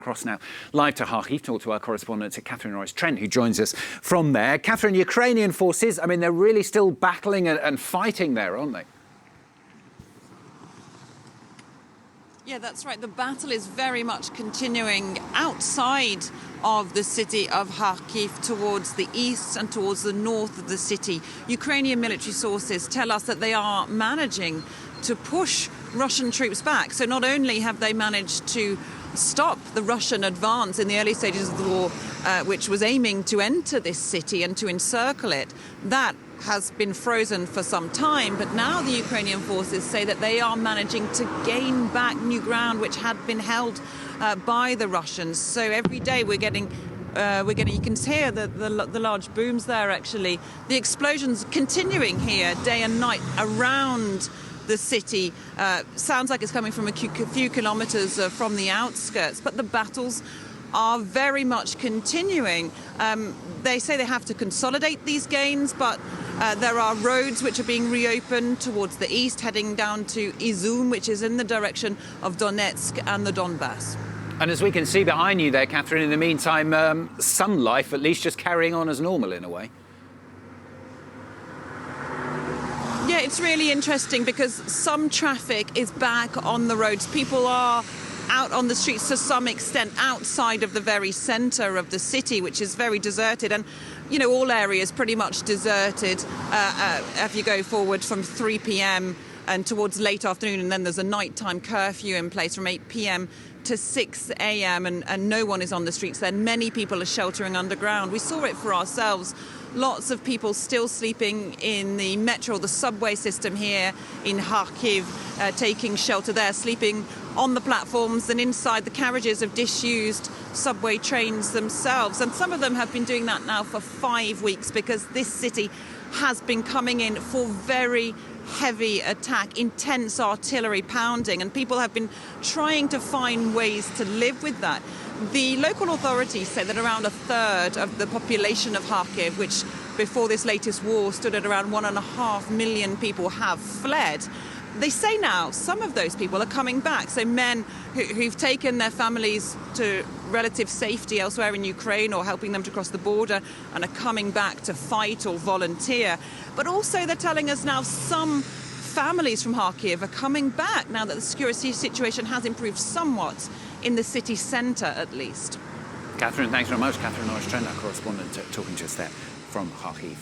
Across now, live to Kharkiv, talk to our correspondent Catherine Norris-Trent, who joins us from there. Catherine, Ukrainian forces, I mean, they're really still battling and fighting there, aren't they? Yeah, that's right. The battle is very much continuing outside of the city of Kharkiv towards the east and towards the north of the city. Ukrainian military sources tell us that they are managing to push Russian troops back. So not only have they managed to stop the Russian advance in the early stages of the war, which was aiming to enter this city and to encircle it, that has been frozen for some time. But now the Ukrainian forces say that they are managing to gain back new ground which had been held by the Russians. So every day we're getting, you can hear the large booms there actually. The explosions continuing here day and night around the city. Sounds like it's coming from a few kilometers from the outskirts, but the battles are very much continuing. They say they have to consolidate these gains, but there are roads which are being reopened towards the east, heading down to Izum, which is in the direction of Donetsk and the Donbass. And as we can see behind you there, Catherine, in the meantime, some life at least just carrying on as normal in a way. Yeah, it's really interesting because some traffic is back on the roads. People are out on the streets to some extent outside of the very centre of the city, which is very deserted. And, you know, all areas pretty much deserted if you go forward from 3 p.m. and towards late afternoon. And then there's a nighttime curfew in place from 8 p.m. to 6 a.m. and no one is on the streets. Then many people are sheltering underground. We saw it for ourselves. Lots of people still sleeping in the metro, the subway system here in Kharkiv, taking shelter there, sleeping on the platforms and inside the carriages of disused subway trains themselves. And some of them have been doing that now for 5 weeks because this city has been coming in for very heavy attack, intense artillery pounding, and people have been trying to find ways to live with that. The local authorities say that around a third of the population of Kharkiv, which before this latest war stood at around 1.5 million people, have fled. They say now some of those people are coming back. So men who've taken their families to relative safety elsewhere in Ukraine or helping them to cross the border and are coming back to fight or volunteer. But also they're telling us now some families from Kharkiv are coming back now that the security situation has improved somewhat in the city centre at least. Catherine, thanks very much. Catherine Norris-Trent, our correspondent, talking to us there from Kharkiv.